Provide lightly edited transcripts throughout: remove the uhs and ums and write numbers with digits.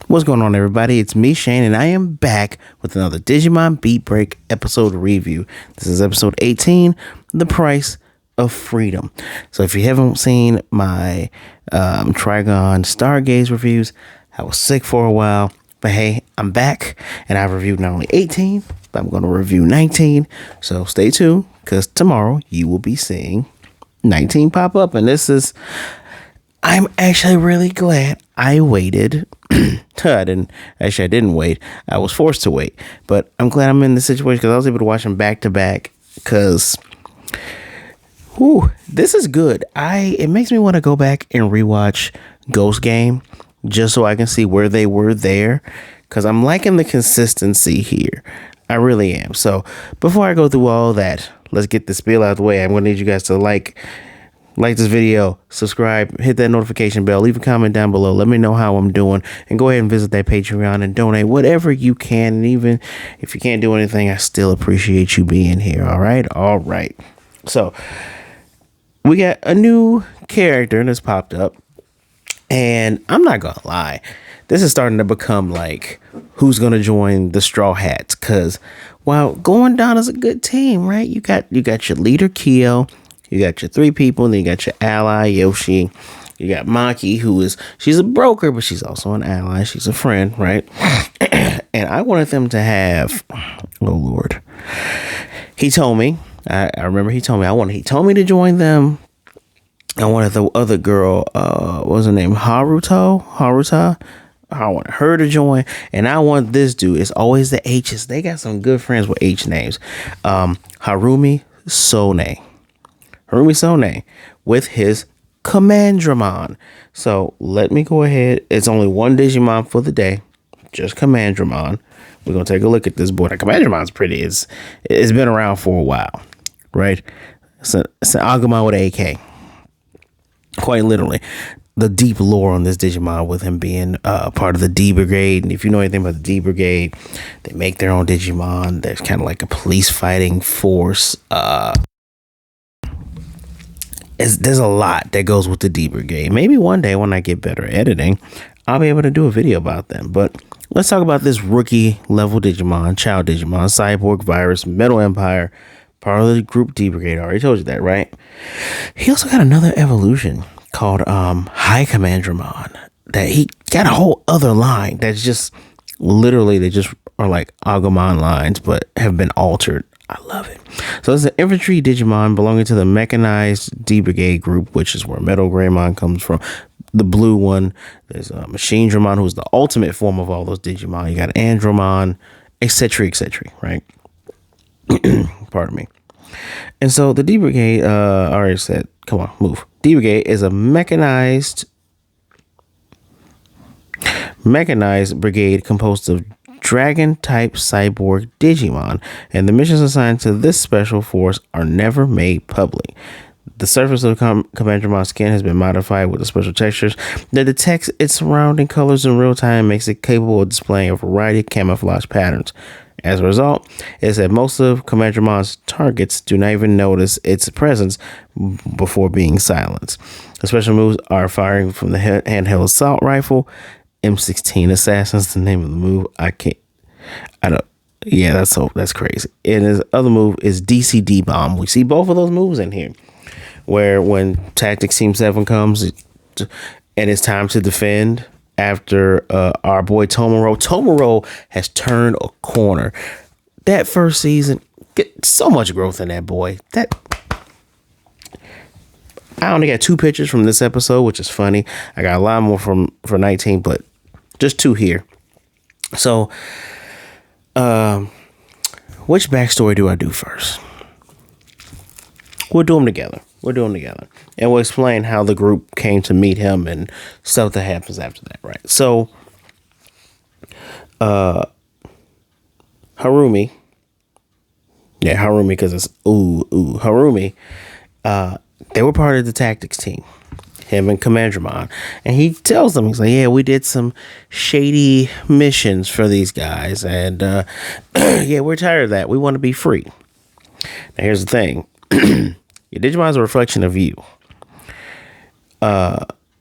What's going on, everybody? It's me, Shane, and I am back with another Digimon Beatbreak episode review. This is episode 18, The Price of Freedom. So if you haven't seen my Trigon Stargaze reviews, I was sick for a while, but hey, I'm back, and I've reviewed not only 18, but I'm going to review 19. So stay tuned, because tomorrow you will be seeing 19 pop up, and I'm actually really glad I waited. I didn't wait. I was forced to wait, but I'm glad I'm in this situation because I was able to watch them back to back. Because, this is good. It makes me want to go back and rewatch Ghost Game just so I can see where they were there. Because I'm liking the consistency here. I really am. So before I go through all that, let's get the spiel out of the way. I'm going to need you guys to like this video, subscribe, hit that notification bell, leave a comment down below. Let me know how I'm doing, and go ahead and visit that Patreon and donate whatever you can. And even if you can't do anything, I still appreciate you being here. All right. So we got a new character that's popped up, and I'm not gonna lie, this is starting to become like who's gonna join the Straw Hats. Because while going down as a good team, right? You got your leader Kyo. You got your three people, and then you got your ally, Yoshi. You got Maki, she's a broker, but she's also an ally. She's a friend, right? And I wanted them to have, oh Lord, Hitomi. I remember Hitomi. I wanted Hitomi to join them. I wanted the other girl, what was her name? Haruta. I want her to join, and I want this dude. It's always the H's. They got some good friends with H names. Haruomi Sone with his Commandramon. So let me go ahead. It's only one Digimon for the day, just Commandramon. We're gonna take a look at this board. Now, Commandramon's pretty. It's been around for a while, right? It's an Agumon with an AK. Quite literally, the deep lore on this Digimon with him being part of the D Brigade. And if you know anything about the D Brigade, they make their own Digimon. There's kind of like a police fighting force. There's a lot that goes with the D Brigade. Maybe one day when I get better editing, I'll be able to do a video about them. But let's talk about this rookie level Digimon, Child Digimon, Cyborg Virus, Metal Empire, part of the group D Brigade. I already told you that, right? He also got another evolution called High Commandramon. That he got a whole other line that's just literally, they just are like Agumon lines, but have been altered. I love it. So it's an infantry Digimon belonging to the mechanized D Brigade group, which is where Metal Greymon comes from. The blue one, there's Machine Dramon, who's the ultimate form of all those Digimon. You got Andromon, etc., right? Pardon me. And so the D Brigade, I already said, come on, move. D Brigade is a mechanized brigade composed of dragon type cyborg Digimon, and the missions assigned to this special force are never made public. The surface of Commandramon's skin has been modified with the special textures that detects its surrounding colors in real time and makes it capable of displaying a variety of camouflage patterns. As a result, it said most of Commandramon's targets do not even notice its presence before being silenced. The special moves are firing from the handheld assault rifle, M16 Assassin's the name of the move. That's crazy. And his other move is DCD Bomb. We see both of those moves in here, where when Tactics Team 7 comes and it's time to defend after our boy Tomoro has turned a corner. That first season, get so much growth in that boy. I only got 2 pictures from this episode, which is funny. I got a lot more for 19, but just 2 here. So, which backstory do I do first? We'll do them together. And we'll explain how the group came to meet him and stuff that happens after that, right? So, Haruomi. Yeah, Haruomi, because it's Haruomi. They were part of the tactics team, him and Commandramon. And he tells them, he's like, yeah, we did some shady missions for these guys. And, yeah, we're tired of that. We want to be free. Now, here's the thing. Your Digimon is a reflection of you.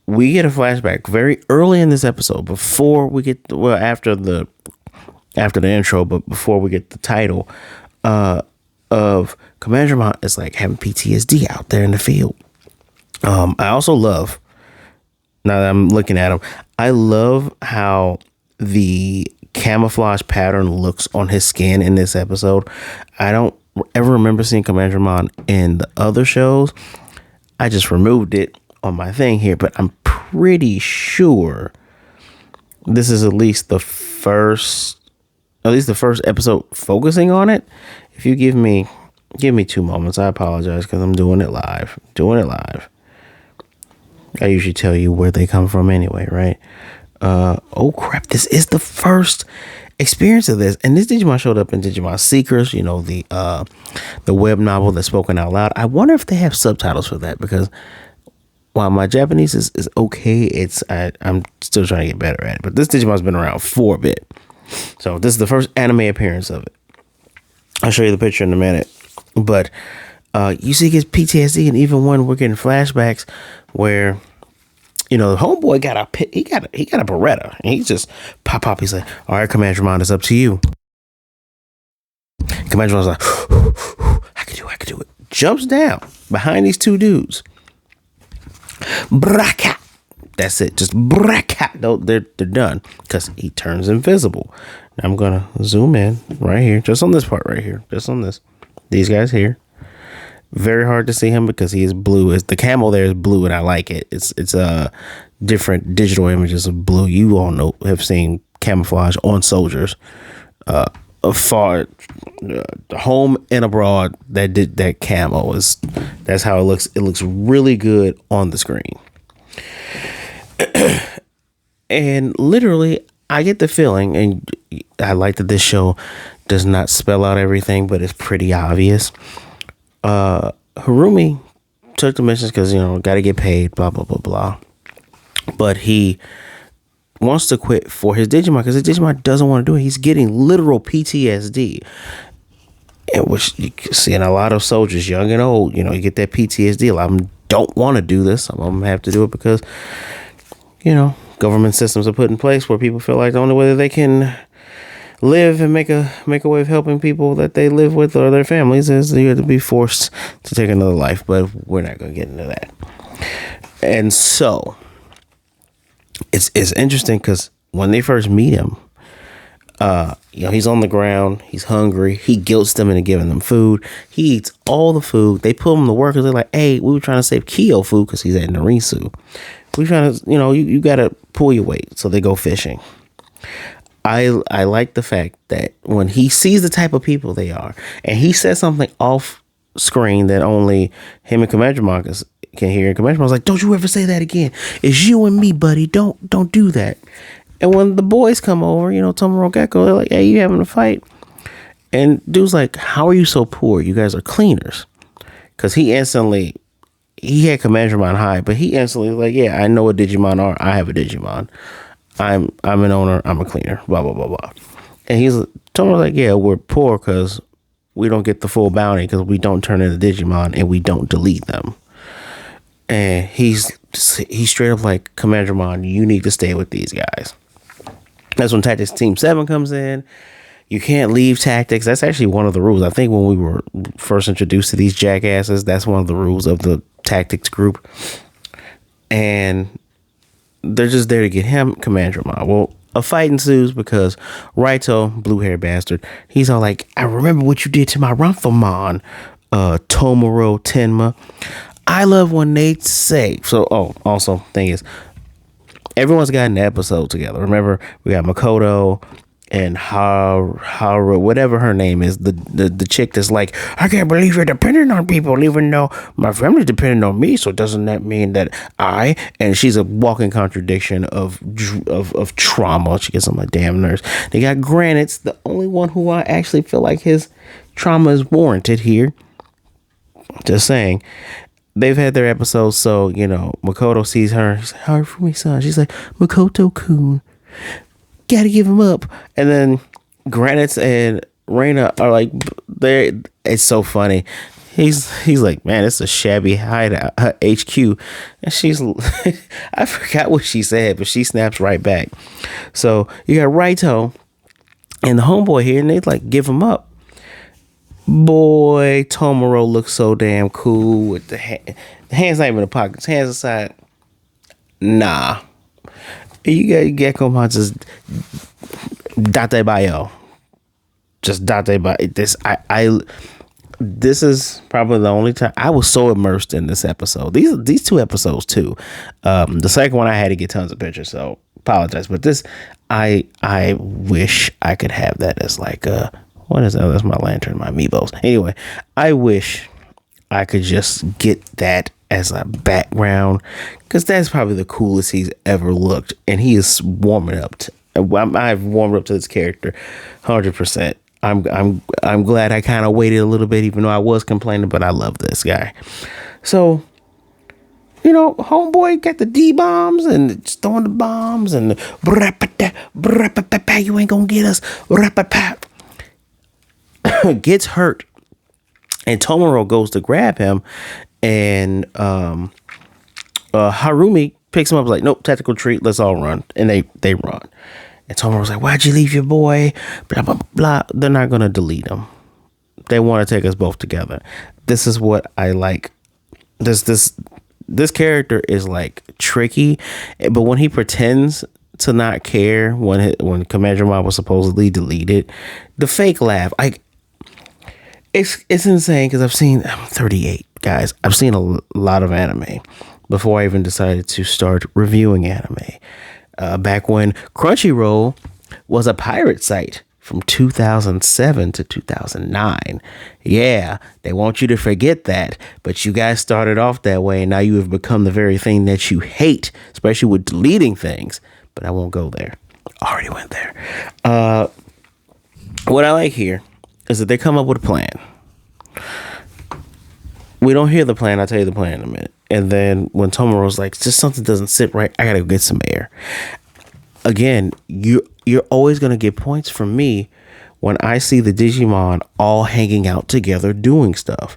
we get a flashback very early in this episode before we get after the intro, but before we get the title of Commandramon is like having PTSD out there in the field. I also love, now that I'm looking at him, I love how the camouflage pattern looks on his skin in this episode. I don't ever remember seeing Commandramon in the other shows. I just removed it on my thing here, but I'm pretty sure this is at least the first episode focusing on it. If you give me 2 moments, I apologize because I'm doing it live. I usually tell you where they come from anyway, right? Oh crap, this is the first experience of this, and this Digimon showed up in Digimon Seekers, the web novel that's spoken out loud. I wonder if they have subtitles for that, because while my Japanese is okay, I'm still trying to get better at it. But this Digimon's been around for a bit, so this is the first anime appearance of it. I'll show you the picture in a minute, but you see he gets PTSD, and even when we're getting flashbacks where the homeboy got a Beretta, and he's just pop. He's like, "All right, Commandramon, it's up to you." Commandramon's like, I can do it. Jumps down behind these 2 dudes. Braka. That's it. Just braka. They're done because he turns invisible. Now I'm gonna zoom in right here, just on this part right here, just on this. These guys here. Very hard to see him because he is blue. The camo there is blue, and I like it. It's different digital images of blue. You all have seen camouflage on soldiers, far home and abroad. That camo that's how it looks. It looks really good on the screen, and literally, I get the feeling, and I like that this show does not spell out everything, but it's pretty obvious. Haruomi took the missions because got to get paid, blah blah blah blah, but he wants to quit for his Digimon because his Digimon doesn't want to do it. He's getting literal PTSD, which you can see in a lot of soldiers, young and old. You get that PTSD. A lot of them don't want to do this. Some of them have to do it because government systems are put in place where people feel like the only way that they can live and make a way of helping people that they live with or their families is you have to be forced to take another life. But we're not going to get into that. And so it's interesting because when they first meet him, he's on the ground, he's hungry, he guilts them into giving them food. He eats all the food. They pull him to work because they're like, "Hey, we were trying to save Kyo food because he's at Narisu. We're trying to, you got to pull your weight." So they go fishing. I like the fact that when he sees the type of people they are, and he says something off screen that only him and Commandramon can hear, and Commandramon's like, "Don't you ever say that again. It's you and me, buddy. Don't do that." And when the boys come over, Tomoro Gecko, they're like, "Hey, you having a fight?" And dude's like, "How are you so poor? You guys are cleaners." Because he had Commandramon high, but he instantly like, "Yeah, I know what Digimon are. I have a Digimon. I'm an owner. I'm a cleaner. Blah blah blah blah." And Tomoro's like, "Yeah, we're poor because we don't get the full bounty because we don't turn into Digimon and we don't delete them." And he's straight up like, "Commandramon, you need to stay with these guys." That's when Tactics Team 7 comes in. You can't leave Tactics. That's actually one of the rules. I think when we were first introduced to these jackasses, that's one of the rules of the Tactics group. And they're just there to get him, Commandramon. Well, a fight ensues because Raito, blue-haired bastard, he's all like, "I remember what you did to my Ramphomon, Tomoro Tenma." I love when they say, also, thing is, everyone's got an episode together. Remember, we got Makoto and Haru, whatever her name is, the chick that's like, "I can't believe you're dependent on people, even though my family's dependent on me. So doesn't that mean that and she's a walking contradiction of trauma. She gets on my damn nerves. They got Granite's the only one who I actually feel like his trauma is warranted here. Just saying. They've had their episodes, so Makoto sees her. She's like, "Haruomi-san." She's like, "Makoto-kun, gotta give him up." And then Granite and Reina are like, it's so funny. He's like, man, it's a shabby hideout HQ, and she's I forgot what she said, but she snaps right back. So you got Raito and the homeboy here, and they like give him up. Boy, Tomoro looks so damn cool with the hands not even in the pockets, hands aside. Nah, you got Gekko just date bio, just date by this. This is probably the only time I was so immersed in this episode. These two episodes too. The second one I had to get tons of pictures, so apologize. But this, I wish I could have that as like what is that? Oh, that's my lantern, my amiibos. Anyway, I wish I could just get that as a background, because that's probably the coolest he's ever looked, and he is warming up. I've warmed up to this character, 100%. I'm glad I kind of waited a little bit, even though I was complaining, but I love this guy. So, you know, homeboy got the D bombs and just throwing the bombs and you ain't gonna get us. Gets hurt, and Tomoro goes to grab him, and Haruomi picks him up like, nope, tactical treat, let's all run, and they run. And Tomoro's like, why'd you leave your boy? Blah, blah, blah. They're not going to delete him. They want to take us both together. This is what I like. This character is like tricky, but when he pretends to not care, when Commandramon was supposedly deleted, the fake laugh, it's insane, because I'm 38, guys. I've seen a lot of anime before I even decided to start reviewing anime. Back when Crunchyroll was a pirate site from 2007 to 2009. Yeah, they want you to forget that, but you guys started off that way, and now you have become the very thing that you hate, especially with deleting things. But I won't go there. Already went there. What I like here is that they come up with a plan. We don't hear the plan. I'll tell you the plan in a minute. And then when Tomoro's like, just something doesn't sit right, I gotta go get some air. Again, you're always gonna get points from me when I see the Digimon all hanging out together doing stuff.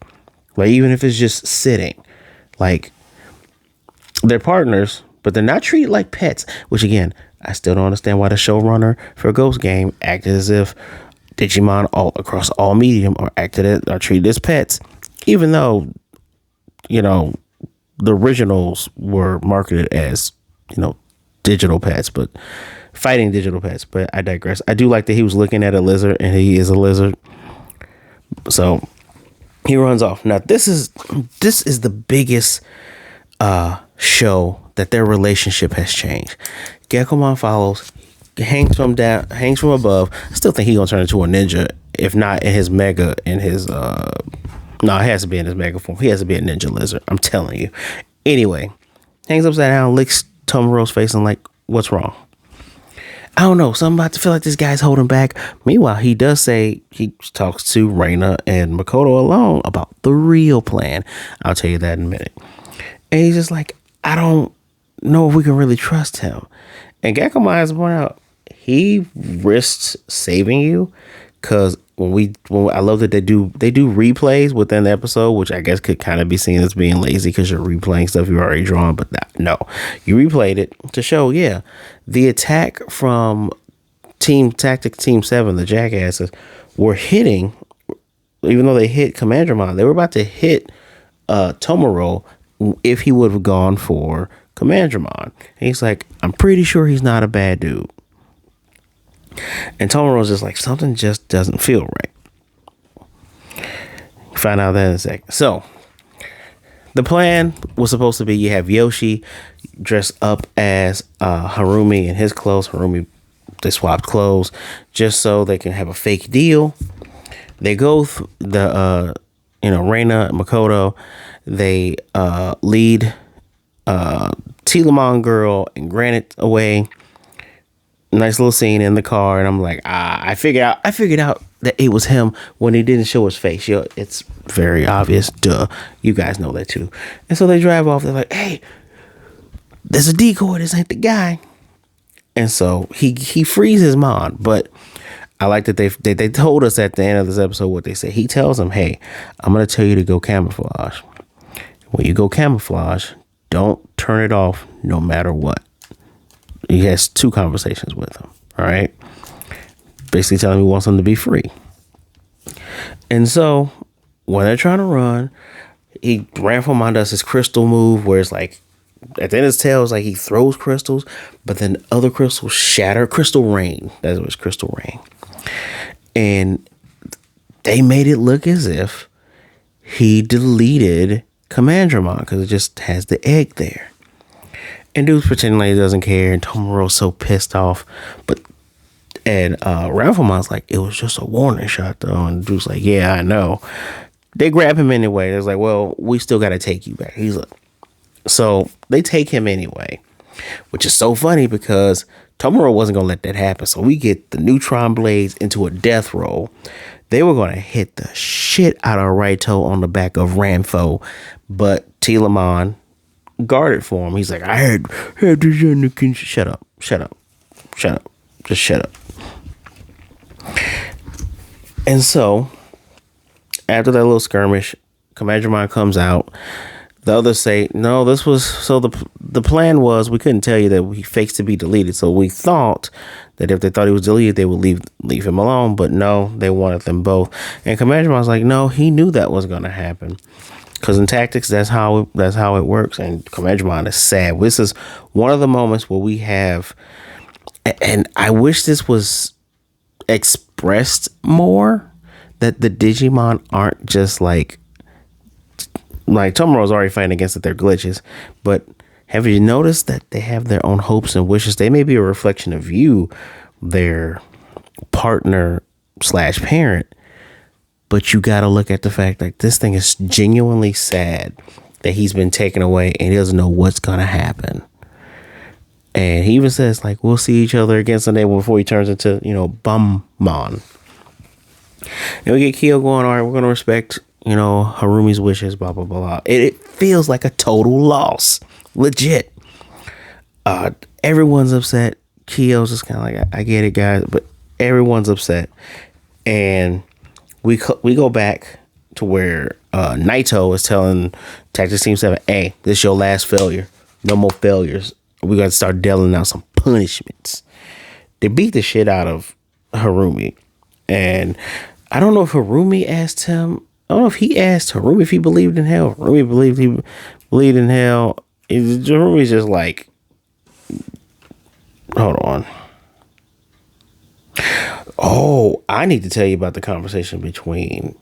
Like, even if it's just sitting. Like, they're partners, but they're not treated like pets. Which, again, I still don't understand why the showrunner for Ghost Game acted as if Digimon all across all medium are treated as pets. Even though, you know, the originals were marketed as, you know, digital pets, but fighting digital pets. But I digress. I do like that he was looking at a lizard, and he is a lizard. So he runs off. Now this is the biggest show that their relationship has changed. Gekkomon follows, hangs from above. I still think he's gonna turn into a ninja, if not in his mega, no, it has to be in his mega form. He has to be a ninja lizard. I'm telling you. Anyway, hangs upside down, licks Tomoro's face, and like, what's wrong? I don't know. Something about to feel like this guy's holding back. Meanwhile, he does say he talks to Reina and Makoto alone about the real plan. I'll tell you that in a minute. And he's just like, I don't know if we can really trust him. And Gekkomon has to point out, he risks saving you, because when I love that they do replays within the episode, which I guess could kind of be seen as being lazy because you're replaying stuff you already drawn, but no, you replayed it to show, yeah, the attack from Team 7, the jackasses, were hitting, even though they hit Commandramon, they were about to hit Tomoro if he would have gone for Commandramon. And he's like, I'm pretty sure he's not a bad dude. And Tomoro's just like, something just doesn't feel right. Find out that in a second. So the plan was supposed to be, you have Yoshi dressed up as Haruomi in his clothes. Haruomi, they swapped clothes just so they can have a fake deal. They go Reina and Makoto. They lead Telamon Girl and Granite away. Nice little scene in the car, and I'm like, I figured out that it was him when he didn't show his face. Yo, it's very obvious. Duh. You guys know that too. And so they drive off. They're like, hey, there's a decoy. This ain't the guy. And so he frees his mon. But I like that they told us at the end of this episode what they said. He tells him, "Hey, I'm gonna tell you to go camouflage. When you go camouflage, don't turn it off no matter what." He has 2 conversations with him. All right, basically telling him he wants him to be free. And so when they're trying to run, Ranfomon does his crystal move where it's like at the end of his tail, it's like he throws crystals, but then other crystals shatter. Crystal rain. That was crystal rain. And they made it look as if he deleted Commandramon because it just has the egg there. And dude's pretending like he doesn't care, and Tomoro's so pissed off. And Ranfomon's like, it was just a warning shot though. And dude's like, yeah, I know. They grab him anyway. It's like, well, we still got to take you back. He's like, so they take him anyway, which is so funny because Tomoro wasn't going to let that happen. So we get the neutron blades into a death roll. They were going to hit the shit out of Raito on the back of Ranfo, but Telamon guarded for him. He's like, I heard the shut up, just shut up. And so after that little skirmish, Commandramon comes out. The others say, no, this was, so the plan was, we couldn't tell you that he fakes to be deleted. So we thought that if they thought he was deleted, they would leave him alone. But no, they wanted them both. And Commandramon was like, no, he knew that was going to happen. Because in tactics, that's how it works. And Commandramon is sad. This is one of the moments where we have, and I wish this was expressed more, that the Digimon aren't just like Tomoro's already fighting against it, they're glitches. But have you noticed that they have their own hopes and wishes? They may be a reflection of you, their partner / parent. But you got to look at the fact that this thing is genuinely sad that he's been taken away and he doesn't know what's going to happen. And he even says, like, we'll see each other again someday before he turns into, Bummon. And we get Kyo going, all right, we're going to respect, Harumi's wishes, blah, blah, blah. It feels like a total loss. Legit. Everyone's upset. Kyo's just kind of like, I get it, guys, but everyone's upset. And we go back to where Naito is telling Tactics Team 7, hey, this is your last failure. No more failures. We got to start dealing out some punishments. They beat the shit out of Harumi. And I don't know if Harumi asked him. I don't know if he asked Harumi if he believed in hell. Harumi believed in hell. Harumi's just like, hold on. Oh, I need to tell you about the conversation between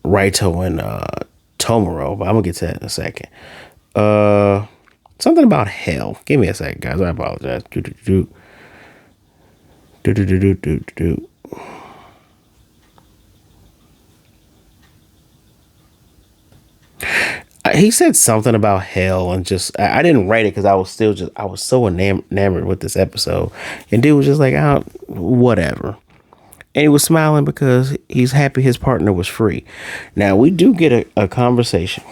Raito and Tomoro, but I'm gonna get to that in a second. Something about hell. Give me a second, guys. I apologize. He said something about hell, and just I didn't write it because I was so enamored with this episode, and dude was just like, oh, whatever. And he was smiling because he's happy his partner was free. Now we do get a conversation.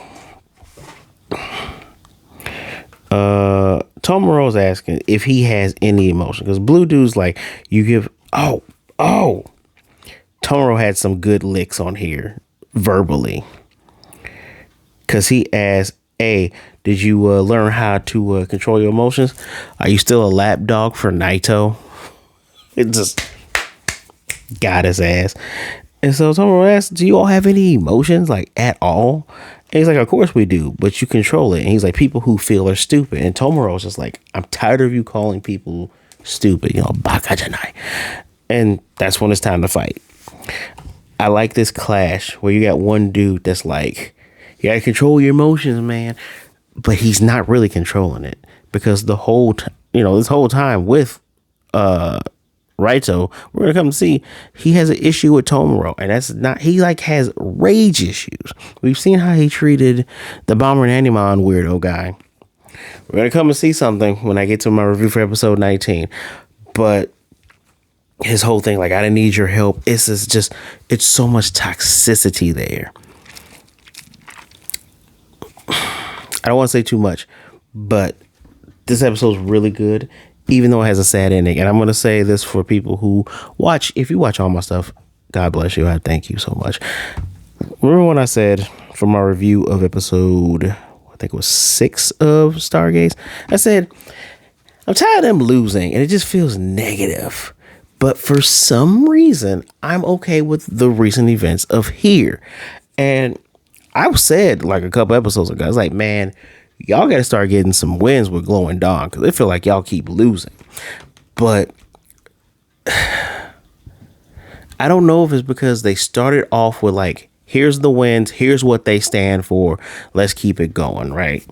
Tomoro's asking if he has any emotion, because Blue Dude's like, you give, oh, Tomoro had some good licks on here verbally, because he asked, hey, did you learn how to control your emotions? Are you still a lapdog for Naito? It just got his ass. And so Tomoro asked, do you all have any emotions, like, at all? And he's like, of course we do, but you control it. And he's like, people who feel are stupid. And Tomoro's just like, I'm tired of you calling people stupid, baka janai. And that's when it's time to fight. I like this clash where you got one dude that's like, you gotta control your emotions, man. But he's not really controlling it, because the whole this whole time with Raito, we're gonna come to see he has an issue with Tomoro, and that's not, he like has rage issues. We've seen how he treated the Commandramon weirdo guy. We're gonna come and see something when I get to my review for episode 19. But his whole thing, like, I didn't need your help. It's so much toxicity there. I don't want to say too much, but this episode's really good. even though it has a sad ending. And I'm going to say this for people who watch, if you watch all my stuff, God bless you. I thank you so much. Remember when I said for my review of episode, I think it was 6 of Stargaze, I said, I'm tired of them losing and it just feels negative. But for some reason, I'm okay with the recent events of here. And I said like a couple episodes ago, I was like, man, y'all got to start getting some wins with Glowing Dawn because I feel like y'all keep losing. But I don't know if it's because they started off with like, here's the wins, here's what they stand for, let's keep it going, right?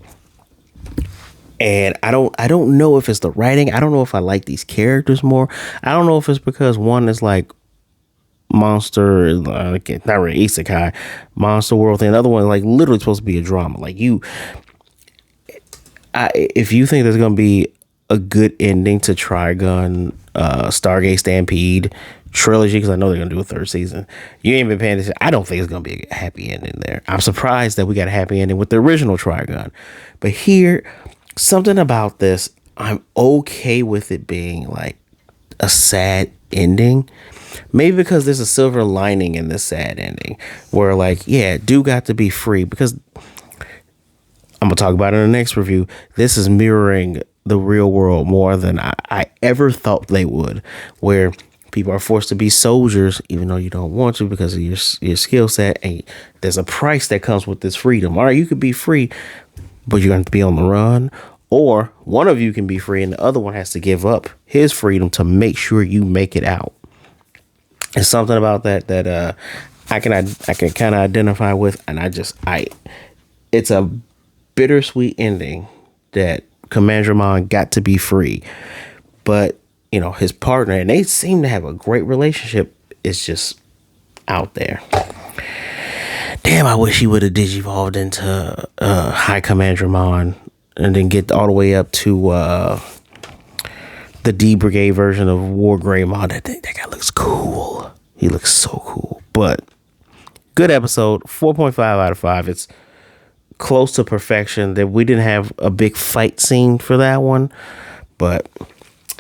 And I don't know if it's the writing. I don't know if I like these characters more. I don't know if it's because one is like monster, not really isekai, monster world thing. Another one like literally supposed to be a drama. Like if you think there's gonna be a good ending to Trigun, Stargate Stampede trilogy, because I know they're gonna do a 3rd season, you ain't been paying attention. I don't think it's gonna be a happy ending there. I'm surprised that we got a happy ending with the original Trigun, but here, something about this, I'm okay with it being like a sad ending. Maybe because there's a silver lining in this sad ending where like, yeah, dude got to be free, because I'm gonna talk about it in the next review. This is mirroring the real world more than I ever thought they would, where people are forced to be soldiers even though you don't want to because of your skill set, and there's a price that comes with this freedom. All right, you could be free, but you're going to be on the run, or one of you can be free and the other one has to give up his freedom to make sure you make it out. It's something about that I can kind of identify with, and it's a bittersweet ending that Commandramon got to be free, but you know, his partner, and they seem to have a great relationship, is just out there. Damn, I wish he would have digivolved into High Commandramon and then get all the way up to the D Brigade version of War Greymon. That guy looks cool. He looks so cool. But good episode, 4.5 out of 5. It's close to perfection. That we didn't have a big fight scene for that one, but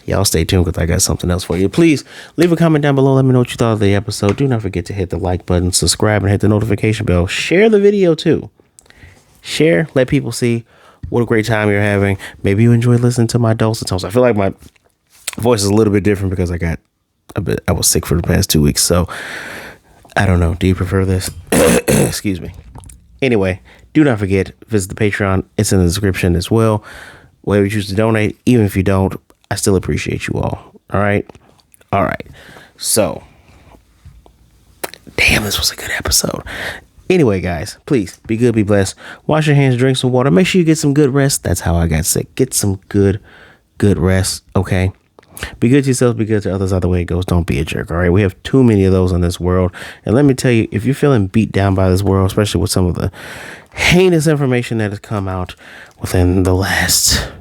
y'all stay tuned because I got something else for you. Please leave a comment down below. Let me know what you thought of the episode. Do not forget to hit the like button, subscribe, and hit the notification bell. Share the video too. Share. Let people see what a great time you're having. Maybe you enjoy listening to my dulcet tones. I feel like my voice is a little bit different because I was sick for the past 2 weeks. So I don't know. Do you prefer this? Excuse me. Anyway, do not forget, visit the Patreon. It's in the description as well. Wherever you choose to donate, even if you don't, I still appreciate you all. All right. So, damn, this was a good episode. Anyway, guys, please be good, be blessed. Wash your hands, drink some water. Make sure you get some good rest. That's how I got sick. Get some good rest. Okay. Be good to yourselves. Be good to others. Either way it goes, don't be a jerk. All right. We have too many of those in this world. And let me tell you, if you're feeling beat down by this world, especially with some of the heinous information that has come out within the last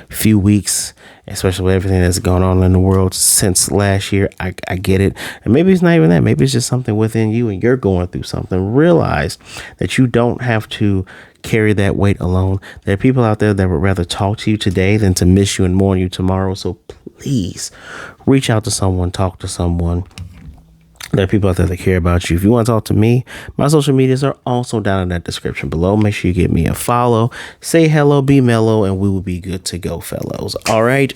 few weeks, especially with everything that's gone on in the world since last year, I get it. And maybe it's not even that. Maybe it's just something within you and you're going through something. Realize that you don't have to carry that weight alone. There are people out there that would rather talk to you today than to miss you and mourn you tomorrow. So please reach out to someone, talk to someone. There are people out there that care about you. If you want to talk to me, my social medias are also down in that description below. Make sure you give me a follow. Say hello, be mellow, and we will be good to go, fellows. All right.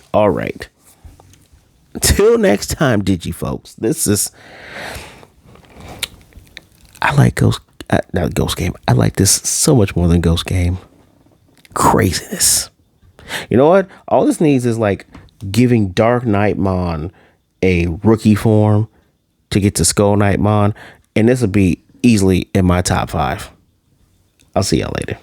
Till next time, Digi folks. I like not Ghost Game. I like this so much more than Ghost Game. Craziness. You know what? All this needs is like giving Dark Knightmon a rookie form to get to Skull Knightmon, and this will be easily in my top 5. I'll see y'all later.